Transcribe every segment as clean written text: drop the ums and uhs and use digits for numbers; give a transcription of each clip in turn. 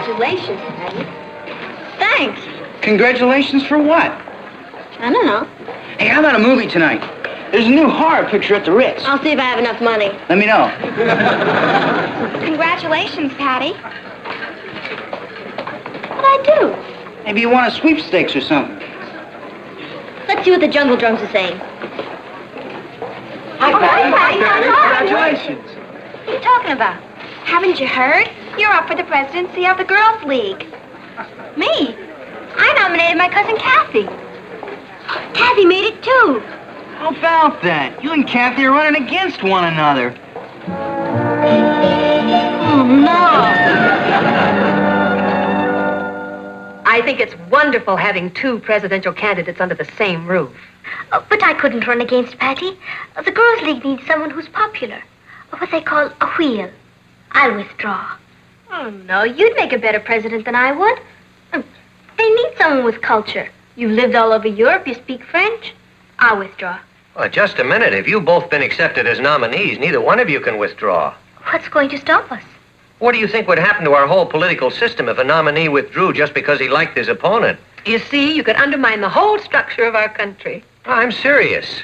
Congratulations, Patty. Thanks. Congratulations for what? I don't know. Hey, how about a movie tonight? There's a new horror picture at the Ritz. I'll see if I have enough money. Let me know. Congratulations, Patty. What'd I do? Maybe you want a sweepstakes or something. Let's see what the jungle drums are saying. Hi, Patty. Congratulations. What are you talking about? Haven't you heard? You're up for the presidency of the Girls' League. Me? I nominated my cousin Kathy. Kathy made it too. How about that? You and Kathy are running against one another. Oh, no. I think it's wonderful having two presidential candidates under the same roof. Oh, but I couldn't run against Patty. The Girls' League needs someone who's popular. What they call a wheel. I'll withdraw. Oh, no, you'd make a better president than I would. They need someone with culture. You've lived all over Europe, you speak French. I'll withdraw. Well, just a minute. If you've both been accepted as nominees, neither one of you can withdraw. What's going to stop us? What do you think would happen to our whole political system if a nominee withdrew just because he liked his opponent? You see, you could undermine the whole structure of our country. I'm serious.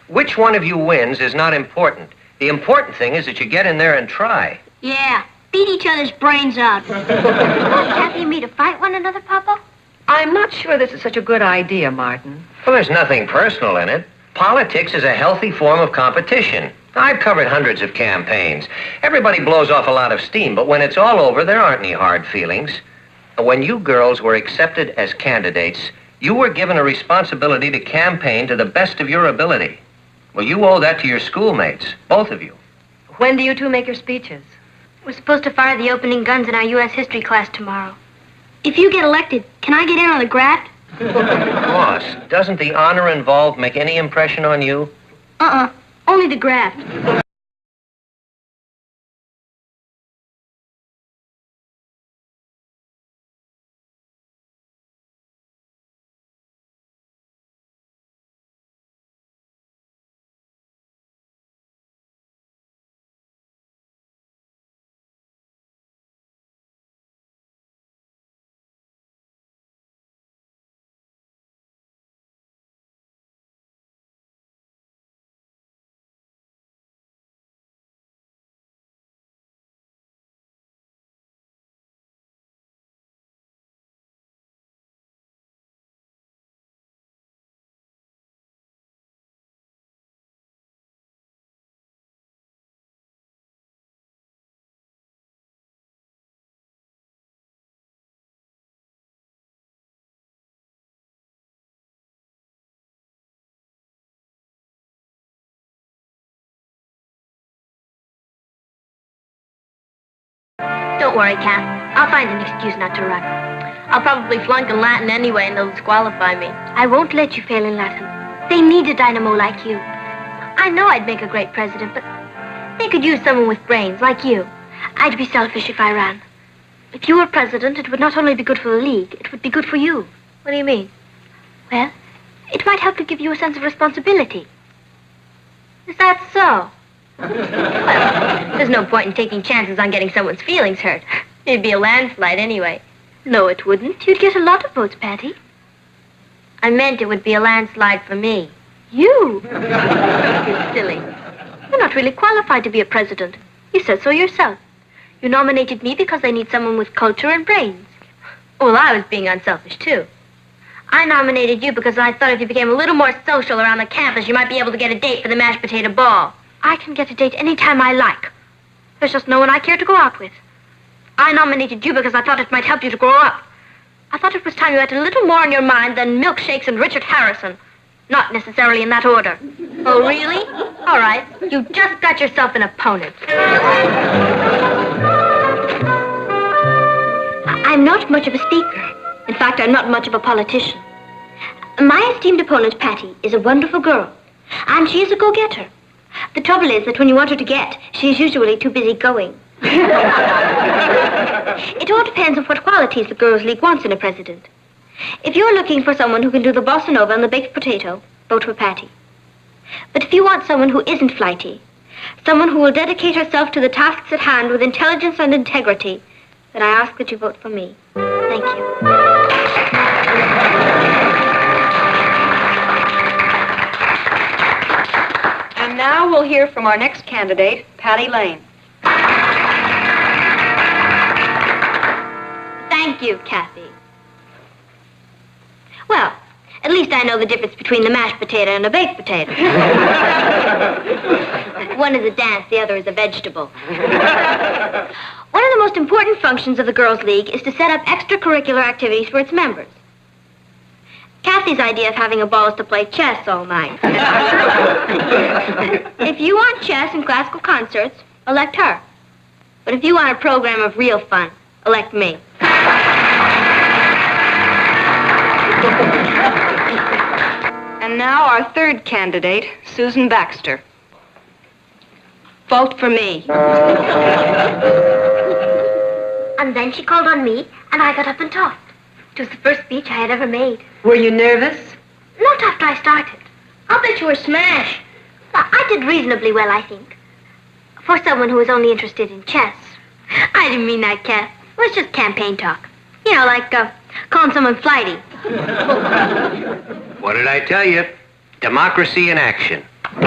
Which one of you wins is not important. The important thing is that you get in there and try. Yeah, beat each other's brains out. Want Kathy and me to fight one another, Papa? I'm not sure this is such a good idea, Martin. Well, there's nothing personal in it. Politics is a healthy form of competition. I've covered hundreds of campaigns. Everybody blows off a lot of steam, but when it's all over, there aren't any hard feelings. When you girls were accepted as candidates, you were given a responsibility to campaign to the best of your ability. Well, you owe that to your schoolmates, both of you. When do you two make your speeches? We're supposed to fire the opening guns in our U.S. history class tomorrow. If you get elected, can I get in on the graft? Boss, doesn't the honor involved make any impression on you? Only the graft. Don't worry, Kath. I'll find an excuse not to run. I'll probably flunk in Latin anyway, and they'll disqualify me. I won't let you fail in Latin. They need a dynamo like you. I know I'd make a great president, but they could use someone with brains, like you. I'd be selfish if I ran. If you were president, it would not only be good for the League, it would be good for you. What do you mean? Well, it might help to give you a sense of responsibility. Is that so? Well, there's no point in taking chances on getting someone's feelings hurt. It'd be a landslide anyway. No, it wouldn't. You'd get a lot of votes, Patty. I meant it would be a landslide for me. You? You're silly. You're not really qualified to be a president. You said so yourself. You nominated me because they need someone with culture and brains. Well, I was being unselfish, too. I nominated you because I thought if you became a little more social around the campus, you might be able to get a date for the mashed potato ball. I can get a date any time I like. There's just no one I care to go out with. I nominated you because I thought it might help you to grow up. I thought it was time you had a little more on your mind than milkshakes and Richard Harrison. Not necessarily in that order. Oh, really? All right. You just got yourself an opponent. I'm not much of a speaker. In fact, I'm not much of a politician. My esteemed opponent, Patty, is a wonderful girl. And she is a go-getter. The trouble is that when you want her to get, she's usually too busy going. It all depends on what qualities the Girls' League wants in a president. If you're looking for someone who can do the bossa nova and the baked potato, vote for Patty. But if you want someone who isn't flighty, someone who will dedicate herself to the tasks at hand with intelligence and integrity, that I ask that you vote for me. Thank you. And now we'll hear from our next candidate, Patty Lane. Thank you, Kathy. Well, at least I know the difference between the mashed potato and a baked potato. One is a dance, the other is a vegetable. One of the most important functions of the Girls' League is to set up extracurricular activities for its members. Kathy's idea of having a ball is to play chess all night. If you want chess and classical concerts, elect her. But if you want a program of real fun, elect me. And now our third candidate, Susan Baxter. Vote for me. And then she called on me, and I got up and talked. It was the first speech I had ever made. Were you nervous? Not after I started. I'll bet you were smashed. Well, I did reasonably well, I think. For someone who was only interested in chess. I didn't mean that, Kath. It was just campaign talk. You know, like calling someone flighty. What did I tell you? Democracy in action. And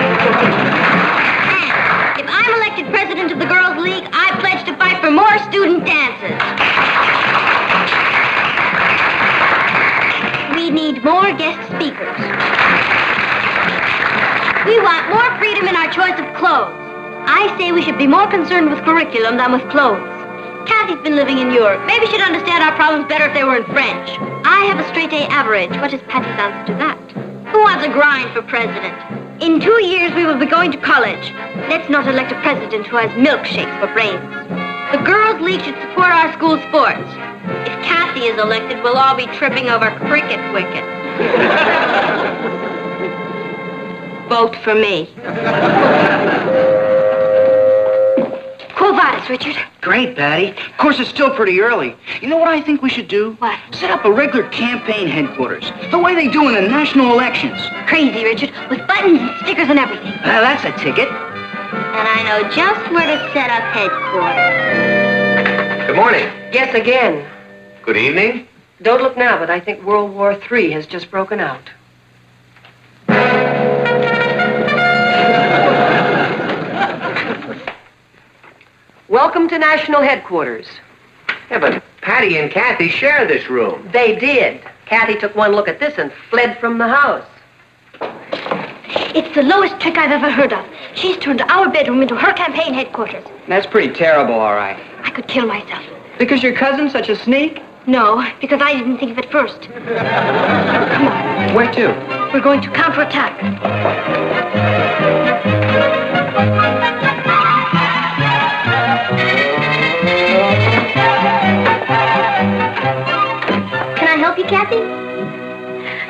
if I'm elected president of the Girls' League, I pledge to fight for more student dances. We need more guest speakers. We want more freedom in our choice of clothes. I say we should be more concerned with curriculum than with clothes. Kathy's been living in Europe. Maybe she'd understand our problems better if they were in French. I have a straight-A average. What is Patty's answer to that? Who wants a grind for president? In 2 years, we will be going to college. Let's not elect a president who has milkshakes for brains. The Girls' League should support our school sports. If Kathy is elected, we'll all be tripping over cricket wickets. Vote for me. Quo vadis, Richard? Great, Patty. Of course, it's still pretty early. You know what I think we should do? What? Set up a regular campaign headquarters, the way they do in the national elections. Crazy, Richard, with buttons and stickers and everything. That's a ticket. And I know just where to set up headquarters. Good morning. Yes, again. Good evening. Don't look now, but I think World War III has just broken out. Welcome to National Headquarters. Yeah, but Patty and Kathy share this room. They did. Kathy took one look at this and fled from the house. It's the lowest trick I've ever heard of. She's turned our bedroom into her campaign headquarters. That's pretty terrible, all right. I could kill myself. Because your cousin's such a sneak? No, because I didn't think of it first. Come on. Where to? We're going to counterattack. Can I help you, Kathy?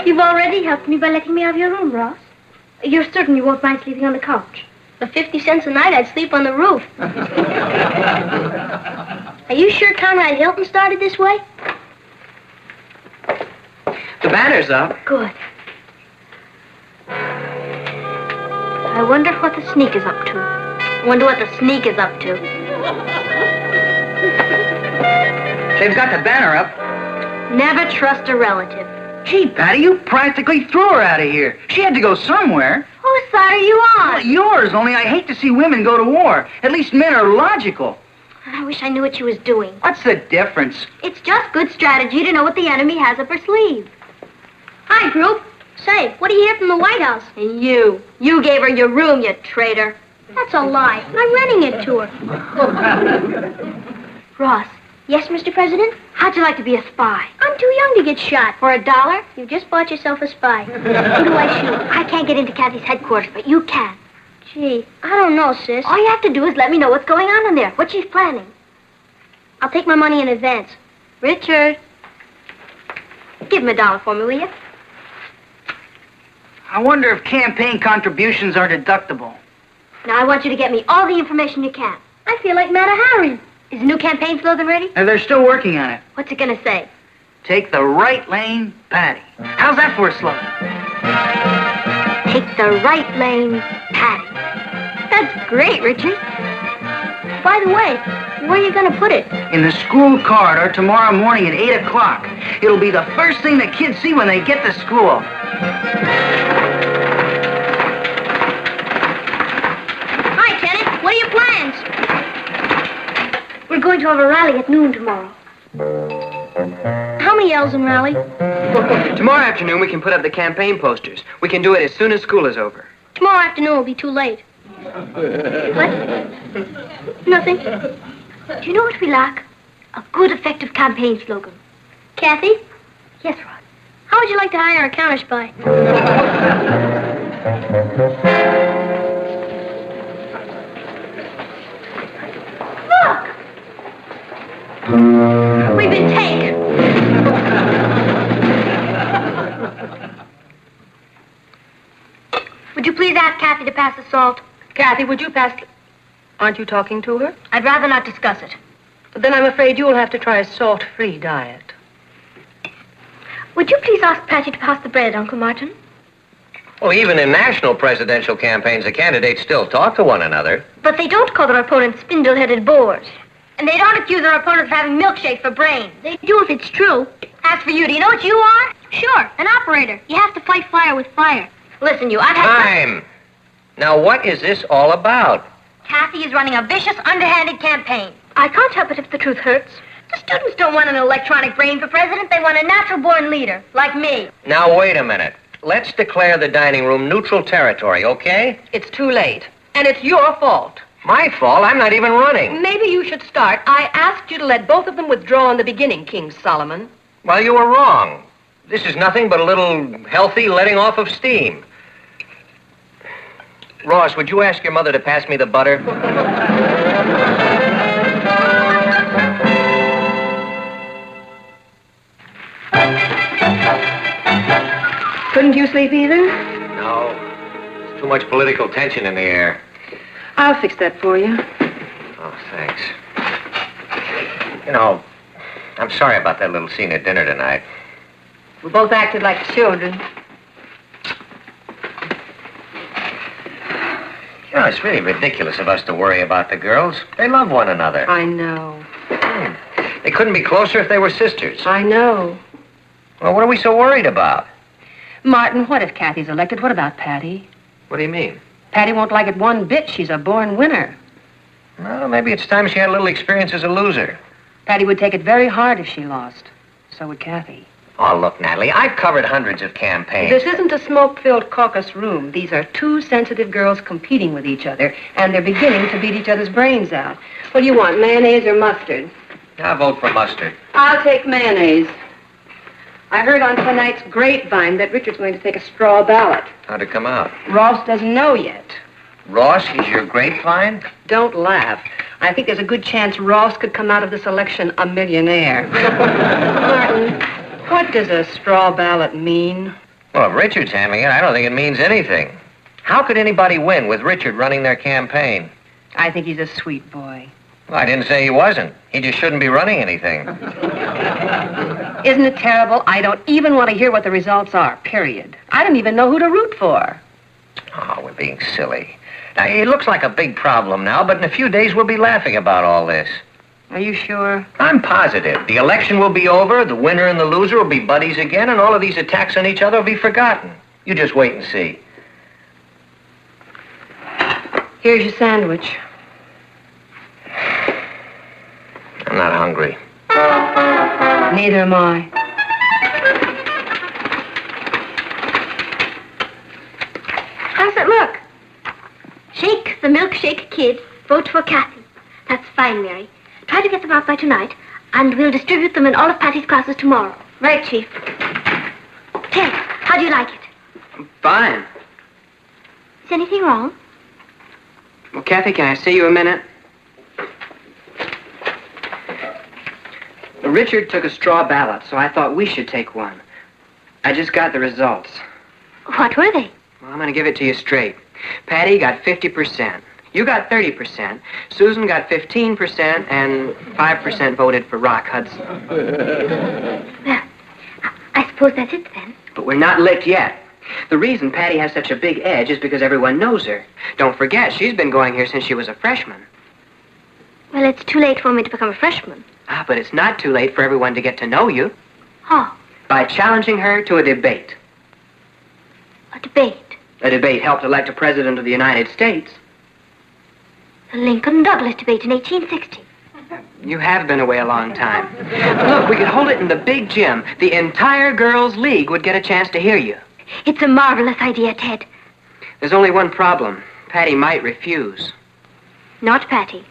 You've already helped me by letting me have your room, Ross. You're certain you won't mind sleeping on the couch? For 50 cents a night, I'd sleep on the roof. Are you sure Conrad Hilton started this way? The banner's up. Good. I wonder what the sneak is up to. Wonder what the sneak is up to. They've got the banner up. Never trust a relative. Gee, Patty, you practically threw her out of here. She had to go somewhere. Whose side are you on? Yours, only I hate to see women go to war. At least men are logical. I wish I knew what she was doing. What's the difference? It's just good strategy to know what the enemy has up her sleeve. Hi, group. Say, what do you hear from the White House? And you. You gave her your room, you traitor. That's a lie. I'm renting it to her. Ross. Yes, Mr. President? How'd you like to be a spy? I'm too young to get shot. For $1? You just bought yourself a spy. Who do I shoot? I can't get into Kathy's headquarters, but you can. Gee, I don't know, sis. All you have to do is let me know what's going on in there, what she's planning. I'll take my money in advance. Richard. Give him $1 for me, will you? I wonder if campaign contributions are deductible. Now, I want you to get me all the information you can. I feel like Mata Hari. Is the new campaign slogan ready? And they're still working on it. What's it gonna say? Take the right lane, Patty. How's that for a slogan? Take the right lane, Patty. That's great, Richard. By the way, Where are you going to put it? In the school corridor tomorrow morning at 8 o'clock. It'll be the first thing the kids see when they get to school. Hi, Teddy. What are your plans? We're going to have a rally at noon tomorrow. How many L's in rally? Tomorrow afternoon, we can put up the campaign posters. We can do it as soon as school is over. Tomorrow afternoon will be too late. What? Nothing. Do you know what we lack? A good, effective campaign slogan. Kathy? Yes, Rod. How would you like to hire a counter spy? Look! We've been taken. Would you please ask Kathy to pass the salt? Kathy, would you pass... Aren't you talking to her? I'd rather not discuss it. Then I'm afraid you'll have to try a salt-free diet. Would you please ask Patty to pass the bread, Uncle Martin? Well, even in national presidential campaigns, the candidates still talk to one another. But they don't call their opponents spindle-headed bores. And they don't accuse their opponents of having milkshake for brains. They do if it's true. As for you, do you know what you are? Sure, an operator. You have to fight fire with fire. Listen, you, I've had... Time! Now, what is this all about? Kathy is running a vicious, underhanded campaign. I can't help it if the truth hurts. The students don't want an electronic brain for president. They want a natural-born leader, like me. Now, wait a minute. Let's declare the dining room neutral territory, okay? It's too late. And it's your fault. My fault? I'm not even running. Maybe you should start. I asked you to let both of them withdraw in the beginning, King Solomon. Well, you were wrong. This is nothing but a little healthy letting off of steam. Ross, would you ask your mother to pass me the butter? Couldn't you sleep either? No. There's too much political tension in the air. I'll fix that for you. Oh, thanks. You know, I'm sorry about that little scene at dinner tonight. We both acted like children. You know, it's really ridiculous of us to worry about the girls. They love one another. I know. They couldn't be closer if they were sisters. I know. Well, what are we so worried about? Martin, what if Kathy's elected? What about Patty? What do you mean? Patty won't like it one bit. She's a born winner. Well, maybe it's time she had a little experience as a loser. Patty would take it very hard if she lost. So would Kathy. Oh, look, Natalie, I've covered hundreds of campaigns. This isn't a smoke-filled caucus room. These are two sensitive girls competing with each other, and they're beginning to beat each other's brains out. What do you want, mayonnaise or mustard? I'll vote for mustard. I'll take mayonnaise. I heard on tonight's grapevine that Richard's going to take a straw ballot. How'd it come out? Ross doesn't know yet. Ross, he's your grapevine? Don't laugh. I think there's a good chance Ross could come out of this election a millionaire. Martin, what does a straw ballot mean? Well, if Richard's handling it, I don't think it means anything. How could anybody win with Richard running their campaign? I think he's a sweet boy. Well, I didn't say he wasn't. He just shouldn't be running anything. Isn't it terrible? I don't even want to hear what the results are, period. I don't even know who to root for. Oh, we're being silly. Now, it looks like a big problem now, but in a few days we'll be laughing about all this. Are you sure? I'm positive. The election will be over, the winner and the loser will be buddies again, and all of these attacks on each other will be forgotten. You just wait and see. Here's your sandwich. I'm not hungry. Neither am I. How's it look? Shake the milkshake kid. Vote for Kathy. That's fine, Mary. Try to get them out by tonight, and we'll distribute them in all of Patty's classes tomorrow. Right, Chief? Ted, how do you like it? Fine. Is anything wrong? Well, Kathy, can I see you a minute? Richard took a straw ballot, so I thought we should take one. I just got the results. What were they? Well, I'm going to give it to you straight. Patty got 50%. You got 30%. Susan got 15%, and 5% voted for Rock Hudson. Well, I suppose that's it then. But we're not licked yet. The reason Patty has such a big edge is because everyone knows her. Don't forget, she's been going here since she was a freshman. Well, it's too late for me to become a freshman. Ah, but it's not too late for everyone to get to know you. Oh, By challenging her to a debate. a debate. A debate helped elect a president of the United States. The Lincoln-Douglas debate in 1860. You have been away a long time. Look, we could hold it in the big gym. The entire girls' league would get a chance to hear you. It's a marvelous idea, Ted. There's only one problem. Patty might refuse. Not Patty.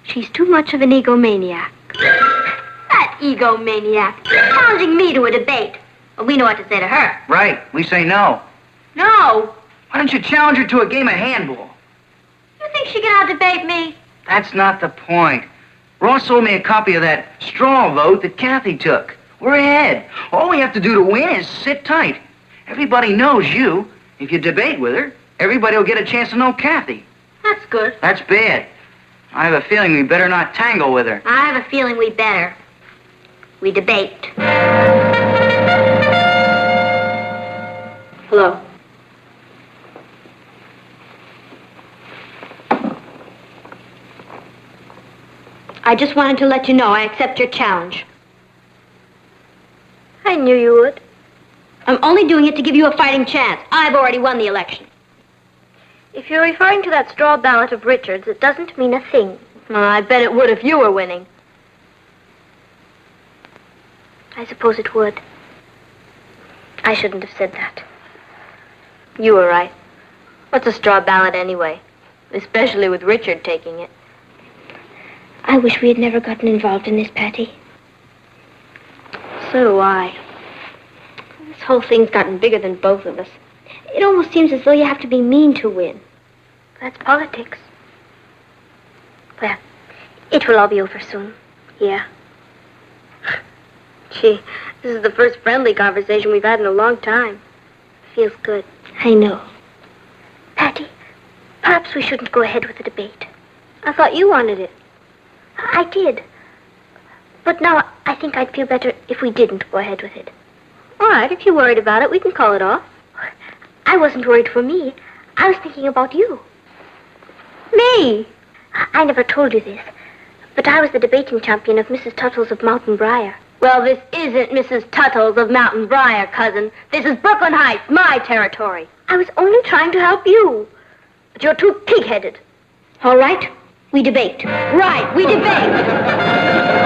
She's too much of an egomaniac. That egomaniac. Challenging me to a debate. Well, we know what to say to her. Right. We say no. No. Why don't you challenge her to a game of handball? You think she can out-debate me? That's not the point. Ross sold me a copy of that straw vote that Kathy took. We're ahead. All we have to do to win is sit tight. Everybody knows you. If you debate with her, everybody will get a chance to know Kathy. That's good. That's bad. I have a feeling we better not tangle with her. I have a feeling we better. We debate. Hello. I just wanted to let you know I accept your challenge. I knew you would. I'm only doing it to give you a fighting chance. I've already won the election. If you're referring to that straw ballot of Richard's, it doesn't mean a thing. Well, I bet it would if you were winning. I suppose it would. I shouldn't have said that. You were right. What's a straw ballot anyway? Especially with Richard taking it. I wish we had never gotten involved in this, Patty. So do I. This whole thing's gotten bigger than both of us. It almost seems as though you have to be mean to win. That's politics. Well, it will all be over soon. Yeah. Gee, this is the first friendly conversation we've had in a long time. Feels good. I know. Patty, perhaps we shouldn't go ahead with the debate. I thought you wanted it. I did. But now I think I'd feel better if we didn't go ahead with it. All right, if you're worried about it, we can call it off. I wasn't worried for me. I was thinking about you. Me? I never told you this, but I was the debating champion of Mrs. Tuttle's of Mountain Briar. Well, this isn't Mrs. Tuttle's of Mountain Briar, cousin. This is Brooklyn Heights, my territory. I was only trying to help you. But you're too pig-headed. All right, we debate. Right, we debate.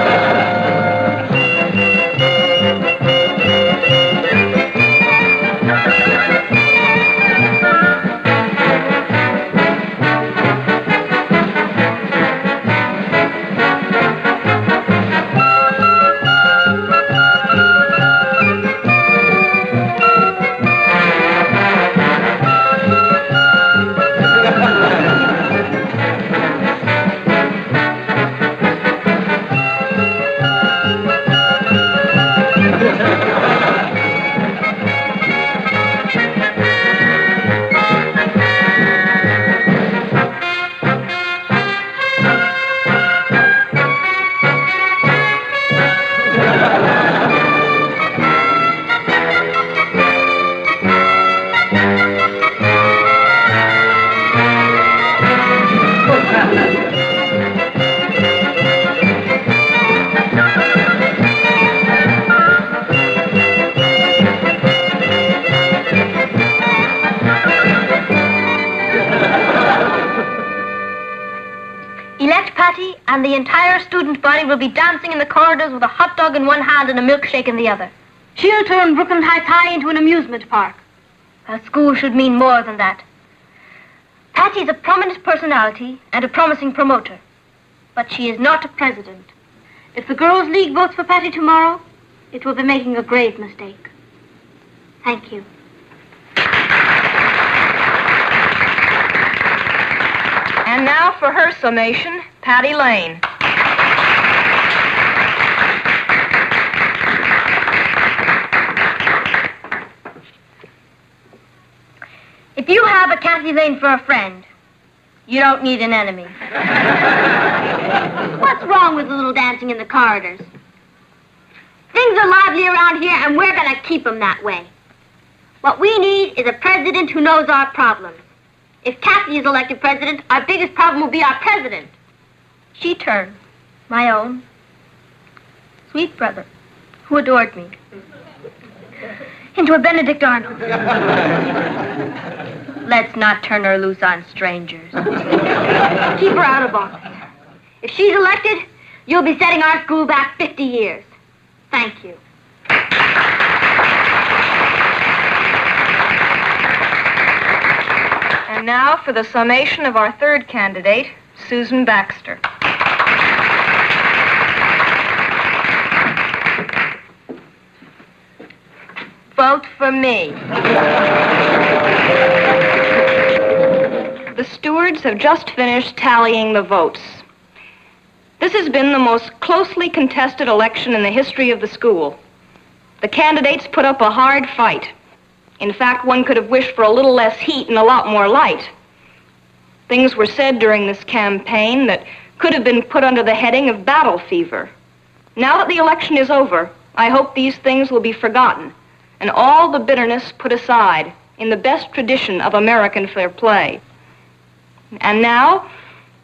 Elect Patty, and the entire student body will be dancing in the corridors with a hot dog in one hand and a milkshake in the other. She'll turn Brooklyn Heights High into an amusement park. A school should mean more than that. Patty's a prominent personality and a promising promoter, but she is not a president. If the Girls' League votes for Patty tomorrow, it will be making a grave mistake. Thank you. And now for her summation, Patty Lane. If you have a Kathy Lane for a friend, you don't need an enemy. What's wrong with a little dancing in the corridors? Things are lively around here, and we're going to keep them that way. What we need is a president who knows our problems. If Kathy is elected president, our biggest problem will be our president. She turned, my own sweet brother, who adored me, into a Benedict Arnold. Let's not turn her loose on strangers. Keep her out of office. If she's elected, you'll be setting our school back 50 years. Thank you. And now for the summation of our third candidate, Susan Baxter. Vote for me. The stewards have just finished tallying the votes. This has been the most closely contested election in the history of the school. The candidates put up a hard fight. In fact, one could have wished for a little less heat and a lot more light. Things were said during this campaign that could have been put under the heading of battle fever. Now that the election is over, I hope these things will be forgotten and all the bitterness put aside in the best tradition of American fair play. And now,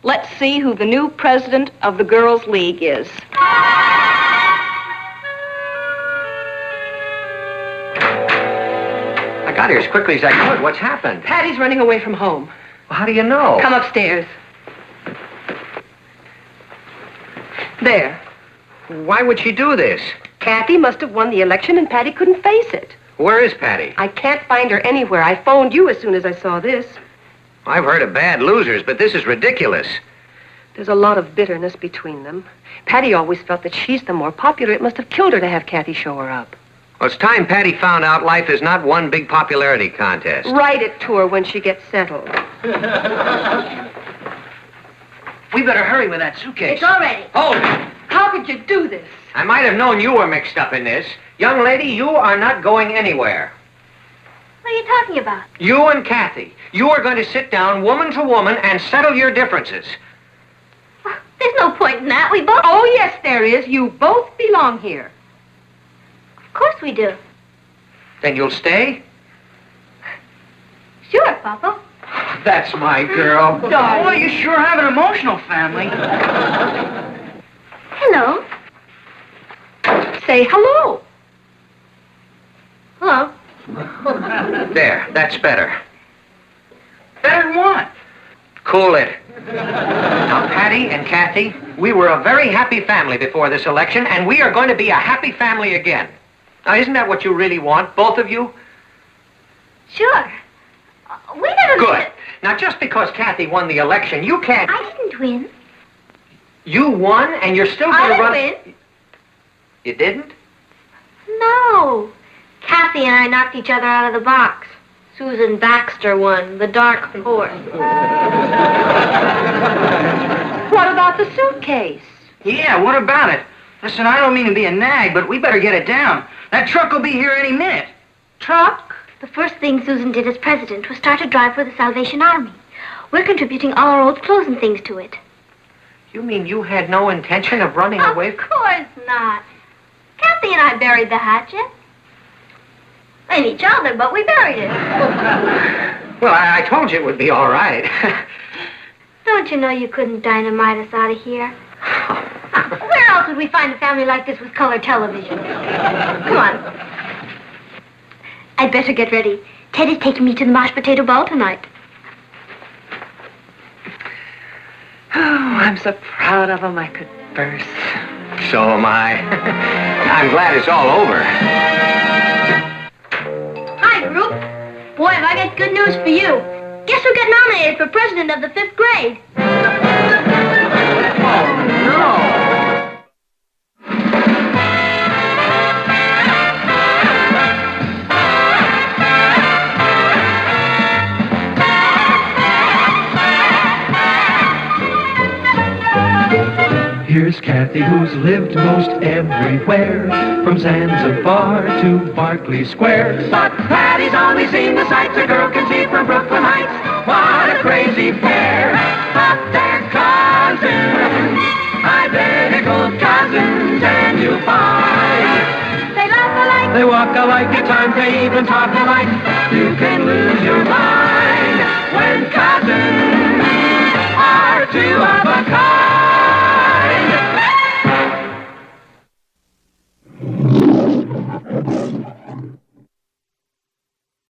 let's see who the new president of the Girls' League is. I got here as quickly as I could. What's happened? Patty's running away from home. Well, how do you know? Come upstairs. There. Why would she do this? Kathy must have won the election and Patty couldn't face it. Where is Patty? I can't find her anywhere. I phoned you as soon as I saw this. I've heard of bad losers, but this is ridiculous. There's a lot of bitterness between them. Patty always felt that she's the more popular. It must have killed her to have Kathy show her up. Well, it's time Patty found out life is not one big popularity contest. Write it to her when she gets settled. We better hurry with that suitcase. It's all ready. Hold it. How could you do this? I might have known you were mixed up in this. Young lady, you are not going anywhere. What are you talking about? You and Kathy, you are going to sit down woman to woman and settle your differences. There's no point in that. We both... Oh, yes, there is. You both belong here. Of course we do. Then you'll stay? Sure, Papa. That's my girl. Boy, you sure have an emotional family. Hello. Say hello. Hello. There, that's better. Better than what? Cool it. Now, Patty and Kathy, we were a very happy family before this election, and we are going to be a happy family again. Now, isn't that what you really want, both of you? Sure. We never... Good. Now, just because Kathy won the election, you can't... I didn't win. You won, and you're still I going to didn't run... win. You didn't? No. Kathy and I knocked each other out of the box. Susan Baxter won, the dark horse. What about the suitcase? Yeah, what about it? Listen, I don't mean to be a nag, but we better get it down. That truck will be here any minute. Truck? The first thing Susan did as president was start a drive for the Salvation Army. We're contributing all our old clothes and things to it. You mean you had no intention of running away? Of course not. Kathy and I buried the hatchet. In each other, but we buried it. Well, I told you it would be all right. Don't you know you couldn't dynamite us out of here? Where else would we find a family like this with color television? Come on. I'd better get ready. Ted is taking me to the mashed potato ball tonight. Oh, I'm so proud of him I could burst. So am I. I'm glad it's all over. Hi, group. Boy, have I got good news for you. Guess who got nominated for president of the 5th grade? Here's Kathy, who's lived most everywhere, from Zanzibar to Berkeley Square. But Patty's only seen the sights a girl can see from Brooklyn Heights. What a crazy pair, but they're cousins, identical cousins, and you'll find They laugh alike. they walk alike, at times they even talk alike. You can lose your mind when cousins are two of a kind.